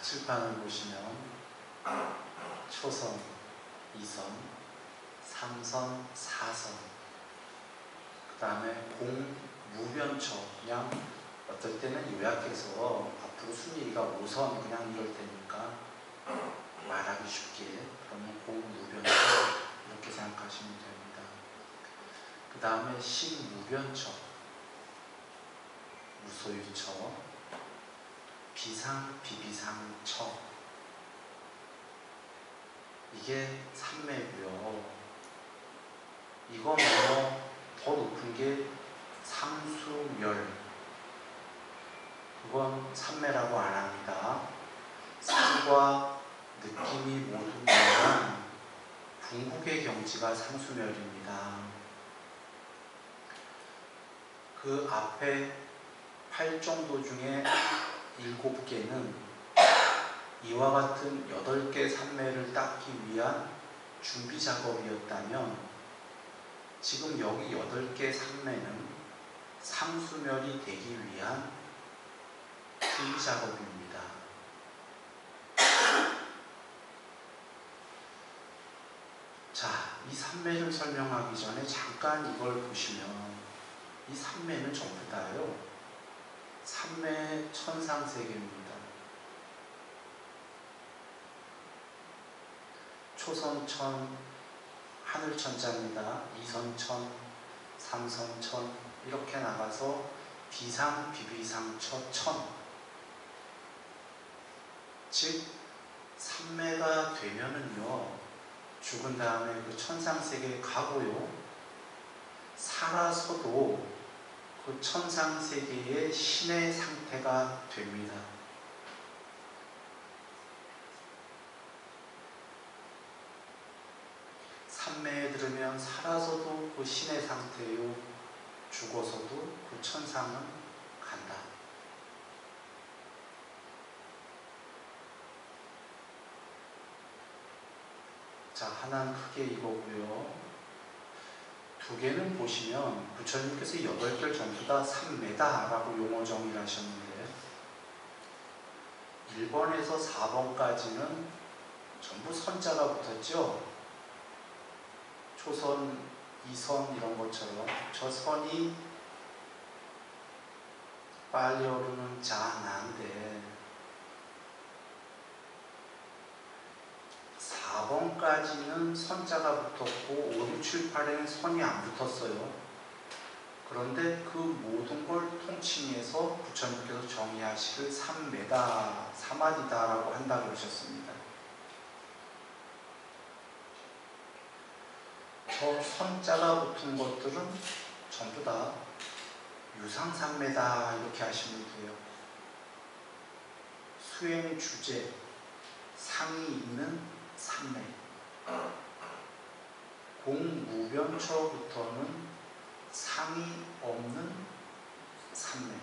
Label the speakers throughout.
Speaker 1: 칠판을 보시면 초선, 2선, 3선, 4선, 그 다음에 공무변초, 그냥 어떨 때는 요약해서 앞으로 순위가 5선 그냥 이럴 테니까 말하기 쉽게, 그러면 공무변초 이렇게 생각하시면 됩니다. 그 다음에 식무변초, 무소유처, 비상, 비비상처, 이게 삼매고요. 이거 더 높은 게 상수멸, 그건 삼매라고 안 합니다. 상과 느낌이 모두 묘한 궁극의 경지가 상수멸입니다. 그 앞에 8정도 중에 7개는 이와 같은 8개 삼매를 닦기 위한 준비 작업이었다면, 지금 여기 8개 삼매는 상수멸이 되기 위한 준비 작업입니다. 자, 이 삼매를 설명하기 전에 잠깐 이걸 보시면, 이 삼매는 전부 다요, 삼매 천상세계입니다. 초선천, 하늘천자입니다. 2선천, 3선천, 이렇게 나가서 비상, 비비상처, 천. 즉, 삼매가 되면은요, 죽은 다음에 그 천상세계에 가고요, 살아서도 그 천상세계의 신의 상태가 됩니다. 삼매에 들으면 살아서도 그 신의 상태요, 죽어서도 그 천상은 간다. 자, 하나는 크게 이거고요. 두 개는 보시면 부처님께서 8개를 전부 다 삼매다라고 용어 정의를 하셨는데, 1번에서 4번까지는 전부 선자가 붙었죠. 초선, 2선 이런 것처럼 저 선이 빨리 오르는 자, 나인데, 4번까지는 선자가 붙었고 5, 6, 7, 8에는 선이 안 붙었어요. 그런데 그 모든 걸 통칭해서 부처님께서 정의하시길 삼매다, 사마디다라고 한다고 하셨습니다. 저 선자가 붙은 것들은 전부 다 유상삼매다 이렇게 하시면 돼요. 수행 주제, 상이 있는 삼매. 공무변처부터는 상이 없는 삼매.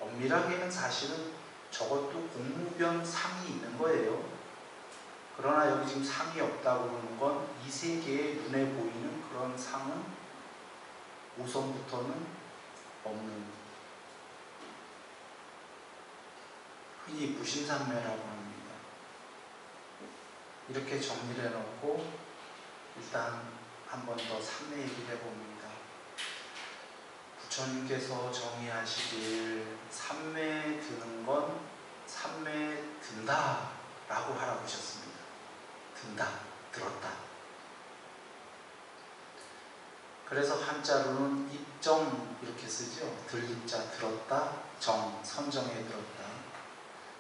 Speaker 1: 엄밀하게는 사실은 저것도 공무변 상이 있는 거예요. 그러나 여기 지금 상이 없다고 그러는 건 이 세계의 눈에 보이는 그런 상은 5선부터는 없는, 흔히 부심삼매라고 합니다. 이렇게 정리를 해놓고 일단 한 번 더 삼매 얘기를 해봅니다. 부처님께서 정의하시길 삼매에 드는 건 삼매에 든다 라고 하라고 하셨습니다. 든다, 들었다. 그래서 한자로는 입정 이렇게 쓰죠. 들입자, 들었다, 정, 선정에 들었다.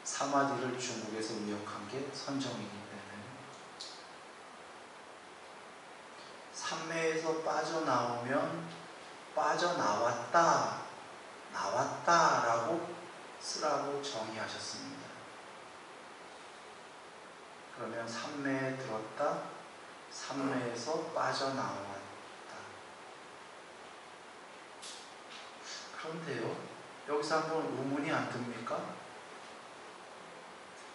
Speaker 1: 사마디를 중국에서 의역한 게 선정이기 때문에 삼매에서 빠져나오면 빠져나왔다, 나왔다라고 쓰라고 정의하셨습니다. 그러면 삼매에 들었다, 삼매에서 빠져나왔다. 그런데요, 여기서 한번 의문이 안 듭니까?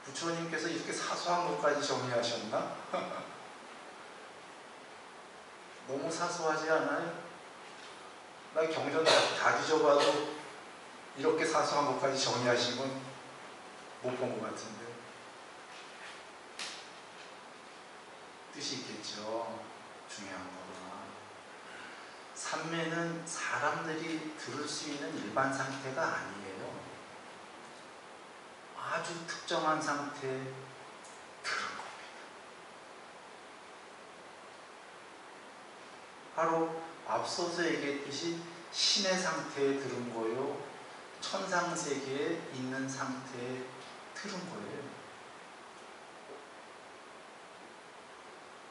Speaker 1: 부처님께서 이렇게 사소한 것까지 정의하셨나? 너무 사소하지 않아요? 나 경전 다 뒤져봐도 이렇게 사소한 것까지 정의하신 건 못 본 것 같은데. 뜻이 있겠죠. 중요한 거가. 삼매는 사람들이 들을 수 있는 일반 상태가 아니에요. 아주 특정한 상태에 들은 겁니다. 바로 앞서서 얘기했듯이 신의 상태에 들은 거요, 천상세계에 있는 상태에 들은 거예요.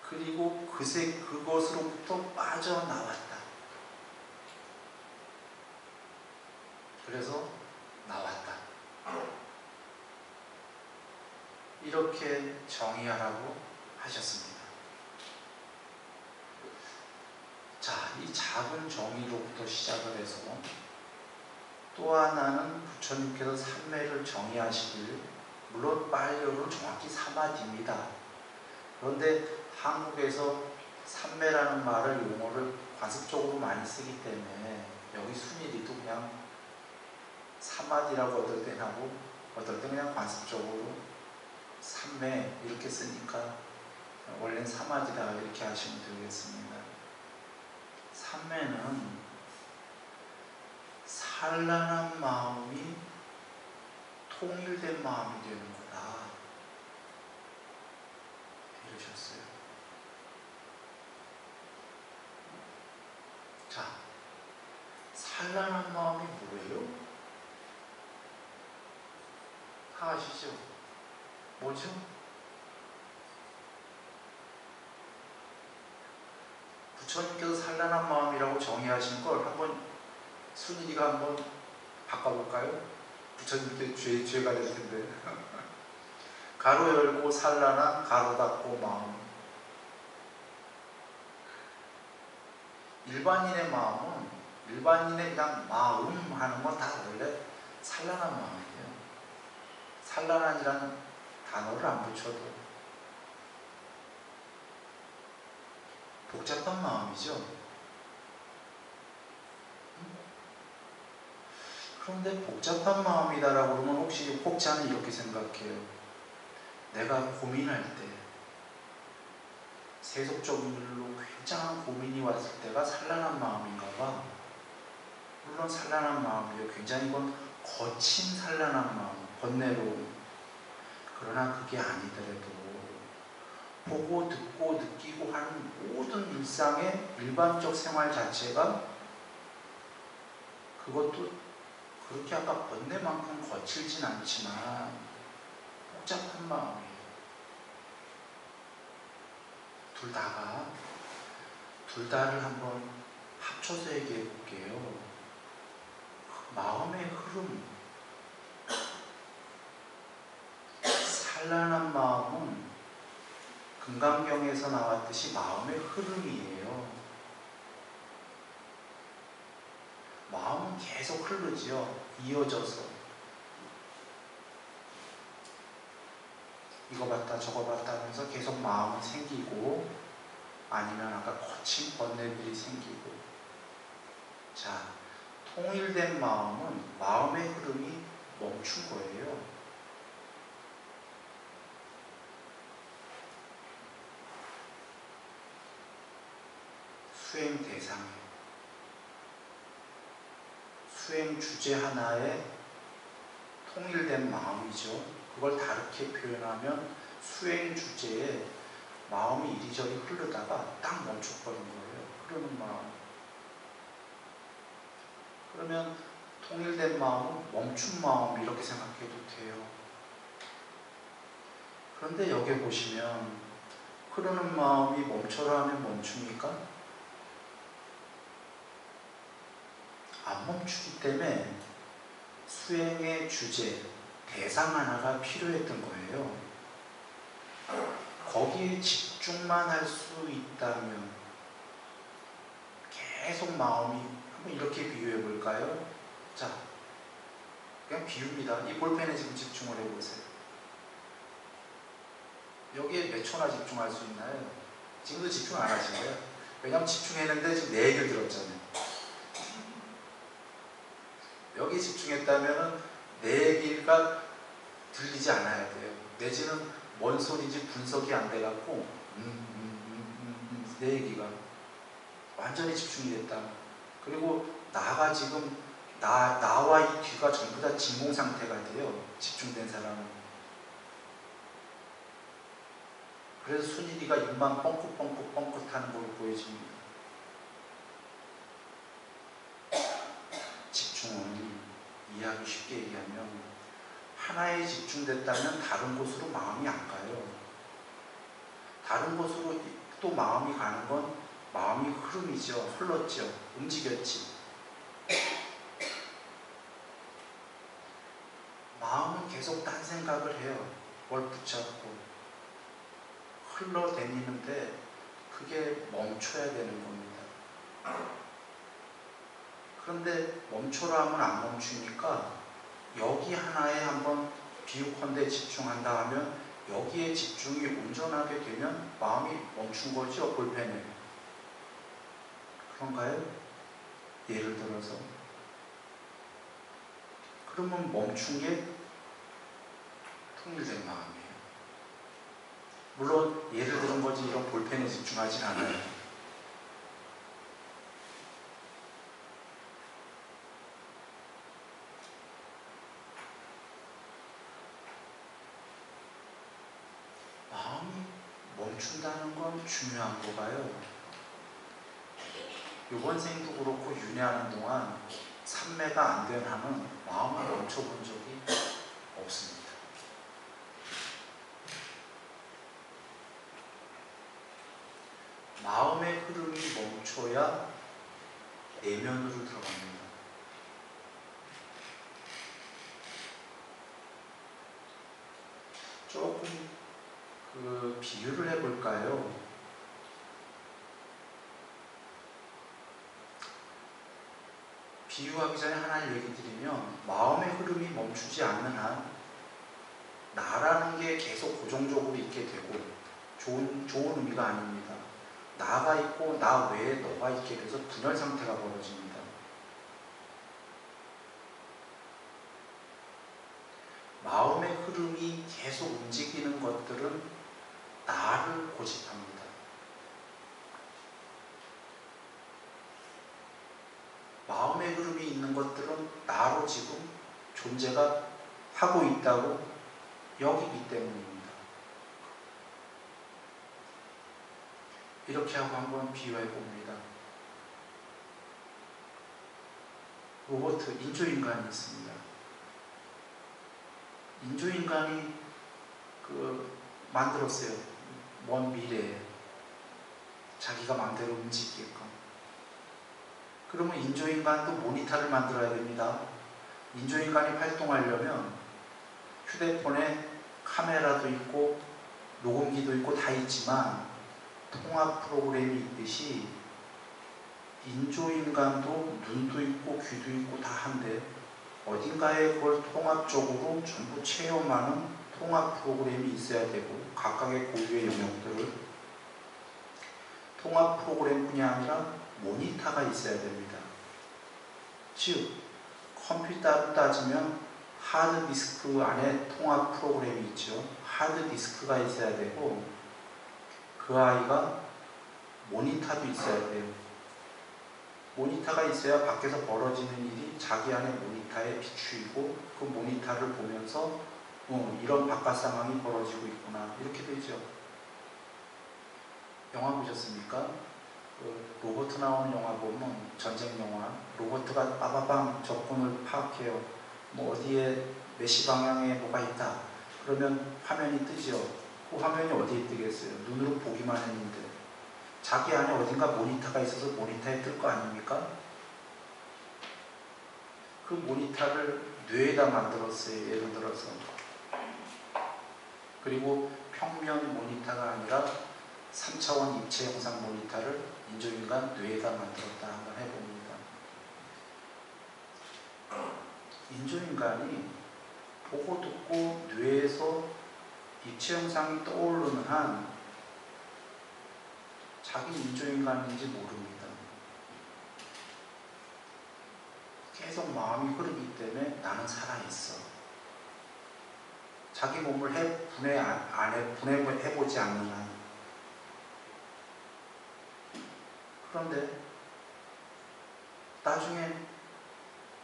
Speaker 1: 그리고 그것으로부터 빠져나왔다. 그래서 나왔다. 이렇게 정의하라고 하셨습니다. 자, 이 작은 정의로부터 시작을 해서 또 하나는 부처님께서 삼매를 정의하시길, 물론 빨려로 정확히 3마디입니다. 그런데 한국에서 삼매라는 말을, 용어를 관습적으로 많이 쓰기 때문에 여기 순일이도 그냥 3마디라고 어떨 땐 하고 어떨 땐 그냥 관습적으로 삼매 이렇게 쓰니까 원래는 3마디다 이렇게 하시면 되겠습니다. 삼매는 산란한 마음이 통일된 마음이 되는 거다, 이러셨어요. 자, 산란한 마음이 뭐예요? 다 아시죠? 뭐죠? 부처님께서 산란한 마음이라고 정의하신 걸 한번 순일이가 한번 바꿔볼까요? 부처님께 죄가 될 텐데. 가로 열고 산란한, 가로 닫고 마음. 일반인의 마음은, 일반인의 그냥 마음 하는 건 다 원래 산란한 마음이에요. 산란한이라는 단어를 안 붙여도 복잡한 마음이죠. 그런데 복잡한 마음이다라고 그러면 혹시 하는 이렇게 생각해요. 내가 고민할 때, 세속적인 일로 굉장한 고민이 왔을 때가 산란한 마음인가 봐. 물론 산란한 마음이에요. 굉장히 이건 거친 산란한 마음, 번뇌로움. 그러나 그게 아니더라도 보고 듣고 느끼고 하는 모든 일상의 일반적 생활 자체가 그것도 그렇게 아까 번뇌만큼 거칠진 않지만 복잡한 마음이에요. 둘 다를 한번 합쳐서 얘기해 볼게요. 마음의 흐름, 산란한 마음은 금강경에서 나왔듯이 마음의 흐름이에요. 마음은 계속 흐르지요. 이어져서 이거 봤다 저거 봤다 하면서 계속 마음은 생기고, 아니면 아까 거친 번뇌들이 생기고. 자, 통일된 마음은 마음의 흐름이 멈춘 거예요. 수행 대상에, 수행 주제 하나에 통일된 마음이죠. 그걸 다르게 표현하면 수행 주제에 마음이 이리저리 흐르다가 딱 멈춰버린 거예요. 흐르는 마음. 그러면 통일된 마음은 멈춘 마음 이렇게 생각해도 돼요. 그런데 여기 보시면 흐르는 마음이 멈춰라 하면 멈춥니까? 안 멈추기 때문에 수행의 주제, 대상 하나가 필요했던 거예요. 거기에 집중만 할 수 있다면, 계속 마음이, 한번 이렇게 비유해 볼까요? 자, 그냥 비유입니다. 이 볼펜에 지금 집중을 해보세요. 여기에 몇 초나 집중할 수 있나요? 지금도 집중 안 하신 거예요? 왜냐면 집중했는데 지금 내 얘기를 들었잖아요. 여기 집중했다면 내 얘기가 들리지 않아야 돼요. 내지는 뭔 소리인지 분석이 안 돼갖고 내 얘기가 완전히 집중이 됐다. 그리고 나가 지금 나와 이 귀가 전부 다 진공 상태가 돼요. 집중된 사람은. 그래서 순일이가 입만 뻥긋뻥긋 하는 걸 보여줍니다. 집중은 이해하기 쉽게 얘기하면 하나에 집중됐다면 다른 곳으로 마음이 안 가요. 다른 곳으로 또 마음이 가는 건 마음이 흐름이죠. 흘렀죠. 움직였지. 마음은 계속 딴 생각을 해요. 뭘 붙잡고 흘러다니는데 그게 멈춰야 되는 겁니다. 그런데 멈춰라 하면 안 멈추니까 여기 하나에 한번 비유컨대 집중한다 하면 여기에 집중이 온전하게 되면 마음이 멈춘 거죠. 볼펜에. 그런가요? 예를 들어서 그러면 멈춘 게 통일된 마음이에요. 물론 예를 들은 거지 이런 볼펜에 집중하진 않아요. 마음이 멈춘다는 건 중요한 거 봐요. 이번 생도 그렇고 윤회하는 동안 삼매가 안 된 한은 마음을 멈춰본 적이 없습니다. 마음의 흐름이 멈춰야 내면으로 들어갑니다. 조금 비유를 해볼까요? 비유하기 전에 하나 얘기 드리면 마음의 흐름이 멈추지 않는 한 나라는 게 계속 고정적으로 있게 되고 좋은 의미가 아닙니다. 나가 있고 나 외에 너가 있게 돼서 분열 상태가 벌어집니다. 마음의 흐름이 계속 움직이는 것들은 나를 고집합니다. 마음의 흐름이 있는 것들은 나로 지금 존재가 하고 있다고 여기기 때문입니다. 이렇게 하고 한번 비유해 봅니다. 로봇 인조인간이 있습니다. 인조인간이 만들었어요. 먼 미래에 자기가 마음대로 움직이게끔. 그러면 인조인간도 모니터를 만들어야 됩니다. 인조인간이 활동하려면 휴대폰에 카메라도 있고 녹음기도 있고 다 있지만 통합 프로그램이 있듯이 인조인간도 눈도 있고 귀도 있고 다 한데 어딘가에 그걸 통합적으로 전부 체험하는 통합 프로그램이 있어야 되고 각각의 고유의 영역들을 통합 프로그램뿐이 아니라 모니터가 있어야 됩니다. 즉 컴퓨터로 따지면 하드디스크 안에 통합 프로그램이 있죠. 하드디스크가 있어야 되고 그 아이가 모니터도 있어야 돼요. 모니터가 있어야 밖에서 벌어지는 일이 자기 안에 모니터에 비추이고 그 모니터를 보면서 이런 바깥 상황이 벌어지고 있구나 이렇게 되죠. 영화 보셨습니까? 로봇 나오는 영화 보면 전쟁 영화 로봇가 빠바방 적군을 파악해요. 뭐 어디에 몇 시 방향에 뭐가 있다 그러면 화면이 뜨죠. 그 화면이 어디에 뜨겠어요? 눈으로 보기만 했는데 자기 안에 어딘가 모니터가 있어서 모니터에 뜰 거 아닙니까? 그 모니터를 뇌에다 만들었어요. 예를 들어서. 그리고 평면 모니터가 아니라 3차원 입체 영상 모니터를 인조인간 뇌에다 만들었다 한번 해봅니다. 인조인간이 보고 듣고 뇌에서 입체 영상이 떠오르는 한 자기 인조인간인지 모릅니다. 계속 마음이 흐르기 때문에 나는 살아있어. 자기 몸을 분해해보지 않는 한. 그런데 나중에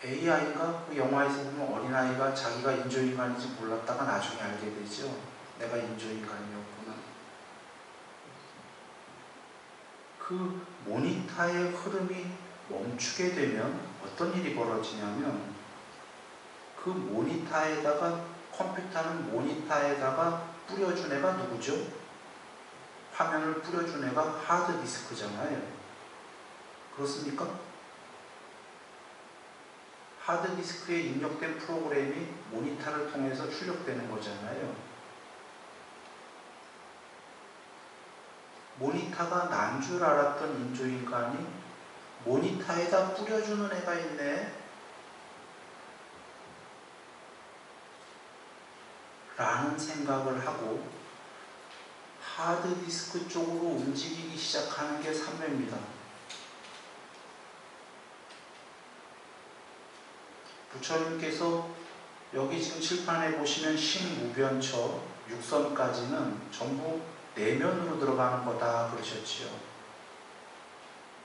Speaker 1: AI가 그 영화에서 보면 어린아이가 자기가 인조인간인지 몰랐다가 나중에 알게 되죠. 내가 인조인간이었구나. 그 모니터의 흐름이 멈추게 되면 어떤 일이 벌어지냐면 그 모니터에다가 컴퓨터는 모니터에다가 뿌려준 애가 누구죠? 화면을 뿌려준 애가 하드디스크잖아요. 그렇습니까? 하드디스크에 입력된 프로그램이 모니터를 통해서 출력되는 거잖아요. 모니터가 난 줄 알았던 인조인간이 모니터에다 뿌려주는 애가 있네 라는 생각을 하고 하드디스크 쪽으로 움직이기 시작하는 게 삼매입니다. 부처님께서 여기 지금 칠판에 보시면 신무변처 6선까지는 전부 내면으로 들어가는 거다 그러셨지요.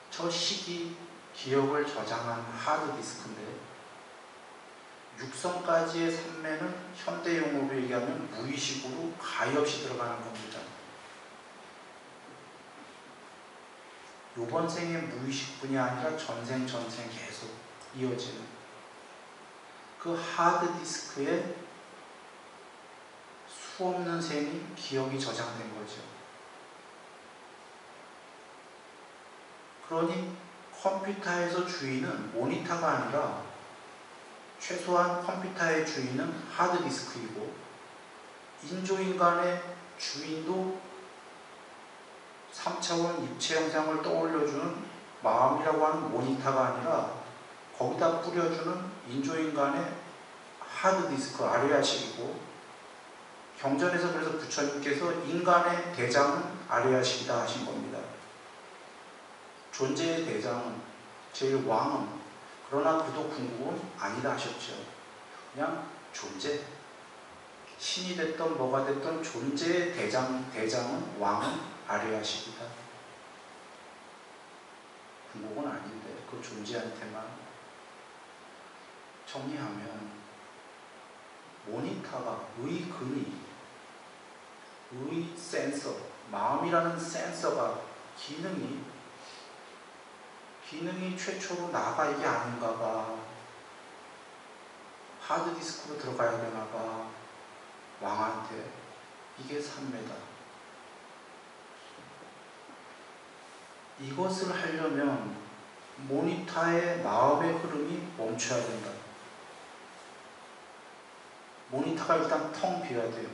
Speaker 1: 저 시기 기억을 저장한 하드디스크인데 6선까지의 삼매는 현대용어로 얘기하면 무의식으로 가히 없이 들어가는 겁니다. 요번 생의 무의식뿐이 아니라 전생 계속 이어지는 그 하드디스크에 수없는 생이 기억이 저장된 거죠. 그러니 컴퓨터에서 주인은 모니터가 아니라 최소한 컴퓨터의 주인은 하드디스크이고 인조인간의 주인도 3차원 입체 영상을 떠올려주는 마음이라고 하는 모니터가 아니라 거기다 뿌려주는 인조인간의 하드디스크 아레아식이고 경전에서 그래서 부처님께서 인간의 대장은 아레아식이다 하신 겁니다. 존재의 대장은 제일 왕은 그러나 그도 궁극은 아니다 하셨죠. 그냥 존재 신이 됐던 뭐가 됐던 존재의 대장은 왕은 아레아식이다. 궁극은 아닌데 그 존재한테만 정리하면 모니터가 의근이 센서 마음이라는 센서가 기능이 최초로 나가 이게 아닌가 봐. 하드디스크로 들어가야 되나 봐. 왕한테. 이게 삼매다. 이것을 하려면 모니터의 마음의 흐름이 멈춰야 된다. 모니터가 일단 텅 비어야 돼요.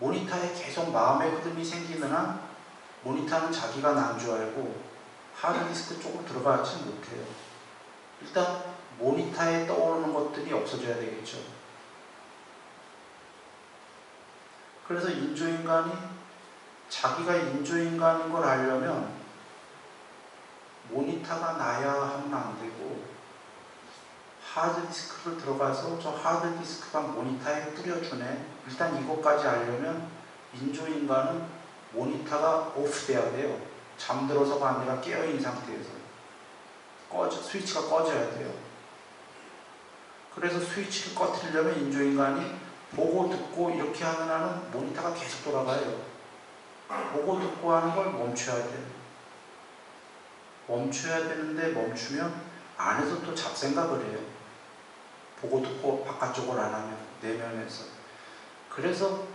Speaker 1: 모니터에 계속 마음의 흐름이 생기는 한 모니터는 자기가 난 줄 알고 하드디스크 쪽으로 들어가지 못해요. 일단 모니터에 떠오르는 것들이 없어져야 되겠죠. 그래서 인조인간이 자기가 인조인간인 걸 알려면 모니터가 나야 하면 안 되고 하드디스크를 들어가서 저 하드디스크가 모니터에 뿌려주네. 일단 이것까지 알려면 인조인간은 모니터가 오프돼야 돼요. 잠들어서가 아니라 깨어있는 상태에서 스위치가 꺼져야 돼요. 그래서 스위치를 꺼뜨리려면 인조인간이 보고 듣고 이렇게 하는 한은 모니터가 계속 돌아가요. 보고 듣고 하는 걸 멈춰야 돼요. 멈춰야 되는데 멈추면 안에서 또 잡생각을 해요. 보고 듣고 바깥쪽을 안 하면 내면에서. 그래서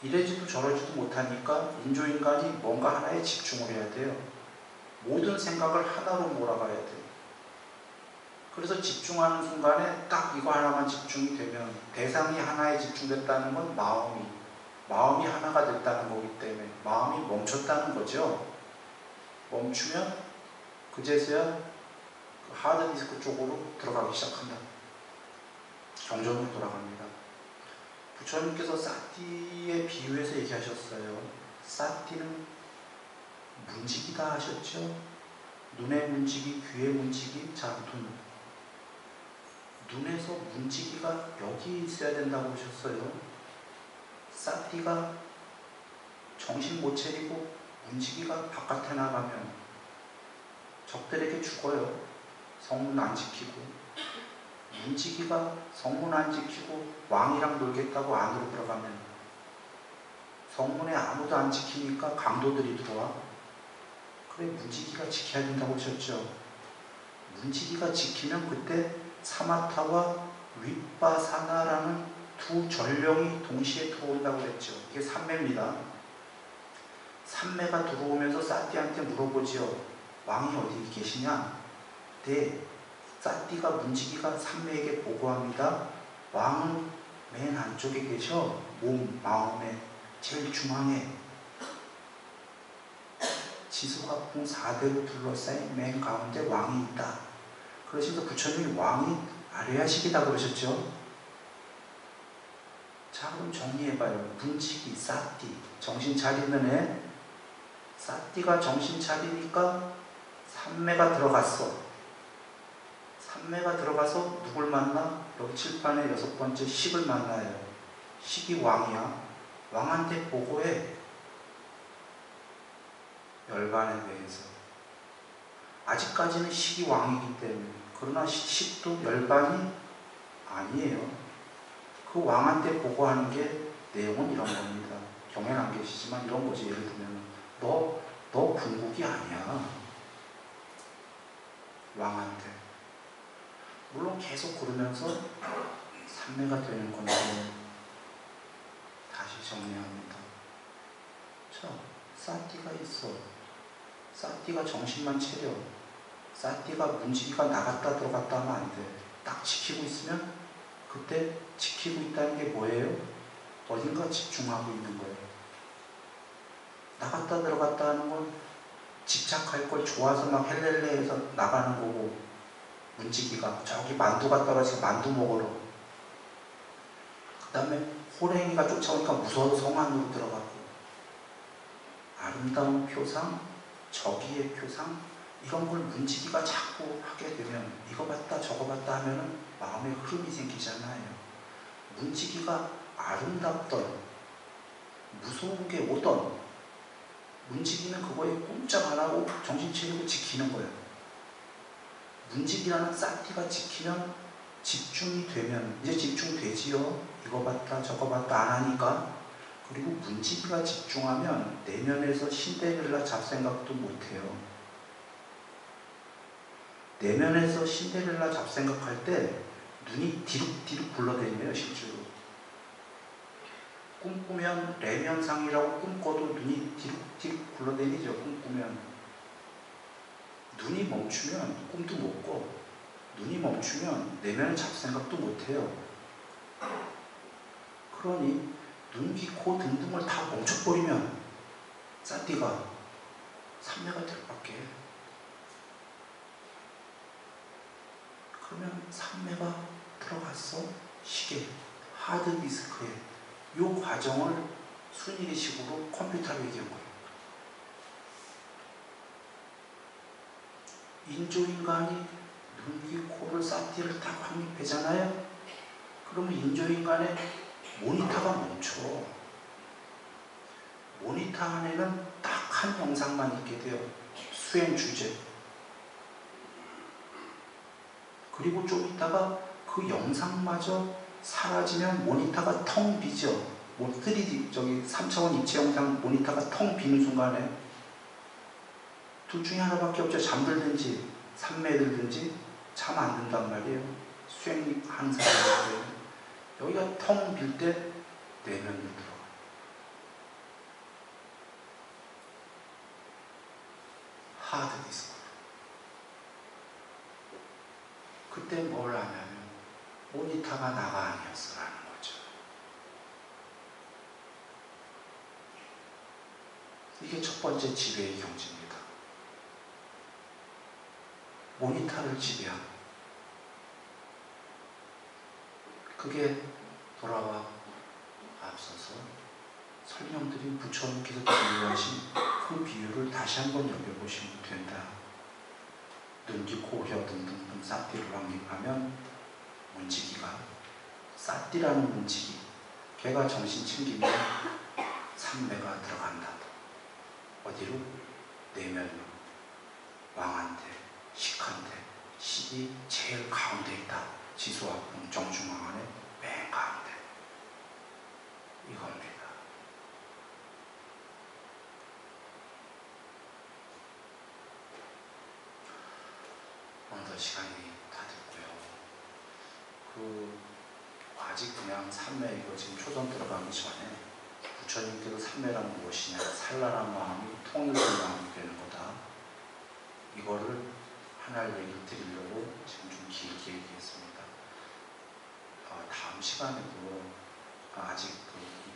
Speaker 1: 이래지도 저러지도 못하니까 인조인간이 뭔가 하나에 집중을 해야 돼요. 모든 생각을 하나로 몰아가야 돼요. 그래서 집중하는 순간에 딱 이거 하나만 집중이 되면 대상이 하나에 집중됐다는 건 마음이 하나가 됐다는 거기 때문에 마음이 멈췄다는 거죠. 멈추면 그제서야 그 하드디스크 쪽으로 들어가기 시작한다. 경전으로 돌아갑니다. 부처님께서 사티에 비유해서 얘기하셨어요. 사티는 문지기다 하셨죠. 눈의 문지기, 귀의 문지기, 자, 눈. 눈에서 문지기가 여기 있어야 된다고 하셨어요. 쌌띠가 정신 못 차리고 문지기가 바깥에 나가면 적들에게 죽어요. 성문 안 지키고. 문지기가 성문 안 지키고 왕이랑 놀겠다고 안으로 들어가면 성문에 아무도 안 지키니까 강도들이 들어와. 그래, 문지기가 지켜야 된다고 하셨죠. 문지기가 지키면 그때 사마타와 윗바사나라는 두 전령이 동시에 들어온다고 했죠. 이게 삼매입니다. 삼매가 들어오면서 쌌띠한테 물어보지요. 왕이 어디 계시냐? 네, 쌌띠가 문지기가 삼매에게 보고합니다. 왕은 맨 안쪽에 계셔. 몸, 마음에 제일 중앙에 지수화풍 4대로 둘러싸인 맨 가운데 왕이 있다. 그러시면서 부처님이 왕이 아뢰하시기다 그러셨죠. 자, 그럼 정리해봐요. 문지기, 쌌띠, 정신 차리는 애. 쌌띠가 정신 차리니까 삼매가 들어갔어. 삼매가 들어가서 누굴 만나? 여기 칠판의 6번째 식을 만나요. 식이 왕이야. 왕한테 보고해. 열반에 대해서. 아직까지는 식이 왕이기 때문에. 그러나 식도 열반이 아니에요. 그 왕한테 보고하는 게 내용은 이런 겁니다. 경에는 안 계시지만 이런 거지. 예를 들면 너 궁극이 아니야. 왕한테. 물론 계속 그러면서 삼매가 되는 건데 다시 정리합니다. 자, 쌌띠가 있어. 쌌띠가 정신만 차려. 쌌띠가 문지기가 나갔다 들어갔다 하면 안 돼. 딱 지키고 있으면 그때 지키고 있다는 게 뭐예요? 어딘가 집중하고 있는 거예요. 나갔다 들어갔다 하는 건 집착할 걸 좋아서 막 헬렐레해서 나가는 거고, 문지기가 저기 만두가 떨어져서 만두 먹으러, 그 다음에 호랭이가 쫓아오니까 무서워서 성 안으로 들어가고, 아름다운 표상, 저기의 표상, 이런 걸 문지기가 자꾸 하게 되면 이거 봤다 저거 봤다 하면은 마음에 흐름이 생기잖아요. 문지기가 아름답던 무서운 게 오던 문지기는 그거에 꼼짝 안 하고 정신 차리고 지키는 거예요. 문지기라는 쌌띠가 지키면 집중이 되면 이제 집중되지요. 이거 봤다 저거 봤다 안 하니까. 그리고 문지기가 집중하면 내면에서 신데렐라 잡생각도 못해요. 내면에서 신데렐라 잡생각할 때 눈이 디룩디룩 굴러다니네요. 실제로 꿈꾸면 레면상이라고 꿈꿔도 눈이 디룩디룩 굴러다니죠. 꿈꾸면 눈이 멈추면 꿈도 못 꿔. 눈이 멈추면 내면의 잡생각도 못해요. 그러니 눈, 귀, 코 등등을 다 멈춰버리면 쌌띠가 삼매가 될 밖에. 그러면 삼매가 들어갔어. 시계, 하드디스크에. 이 과정을 순위의식으로 컴퓨터로 얘기한 거예요. 인조인간이 눈, 귀, 코를 쌌띠를 다 확립하잖아요. 그러면 인조인간의 모니터가 멈춰. 모니터 안에는 딱 한 영상만 있게 돼요. 수행 주제. 그리고 좀 있다가 그 영상마저 사라지면 모니터가 텅 비죠. 3D, 3차원 입체 영상 모니터가 텅 비는 순간에 둘 중에 하나밖에 없죠. 잠들든지 삼매에 들든지 잠 안 든단 말이에요. 수행하는 사람인데 여기가 텅 빌 때 내면으로 들어가요. 하드디스크. 그때 뭘 하냐면 모니터가 나가 아니었어라는 거죠. 이게 첫 번째 지배의 경지입니다. 모니터를 지배한. 그게 돌아와 앞서서 설명드린 부처님께서 비유하신 그 비유를 다시 한번 여겨보시면 된다. 눈, 귀, 코, 혀 등등등 쌌띠를 확립하면 사띠라는 문지기, 걔가 정신 챙기면 삼매가 들어간다. 어디로? 내면으로. 왕한테, 식한테, 식이 제일 가운데 있다. 지수화풍 정중앙 안에 맨 가운데. 이겁니다. 오늘도 시간이 다 됐고요. 아직 그냥 삼매, 이거 지금 초전 들어가기 전에 부처님께서 삼매란 무엇이냐, 산란한 마음이 통일된 마음이 되는 거다. 이거를 하나를 얘기 드리려고 지금 좀 길게 얘기했습니다. 다음 시간에도 아직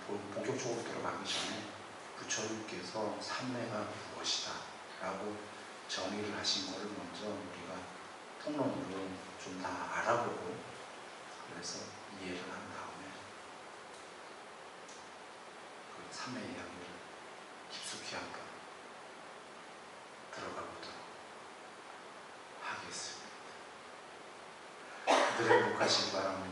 Speaker 1: 본격적으로 들어가기 전에 부처님께서 삼매가 무엇이다 라고 정의를 하신 것을 먼저 우리가 통론으로 좀 다 알아보고, 그래서 이해를 한 다음에 그 삼매 이야기를 깊숙이 한번 들어가 보도록 하겠습니다. 늘 행복하시기 바랍니다.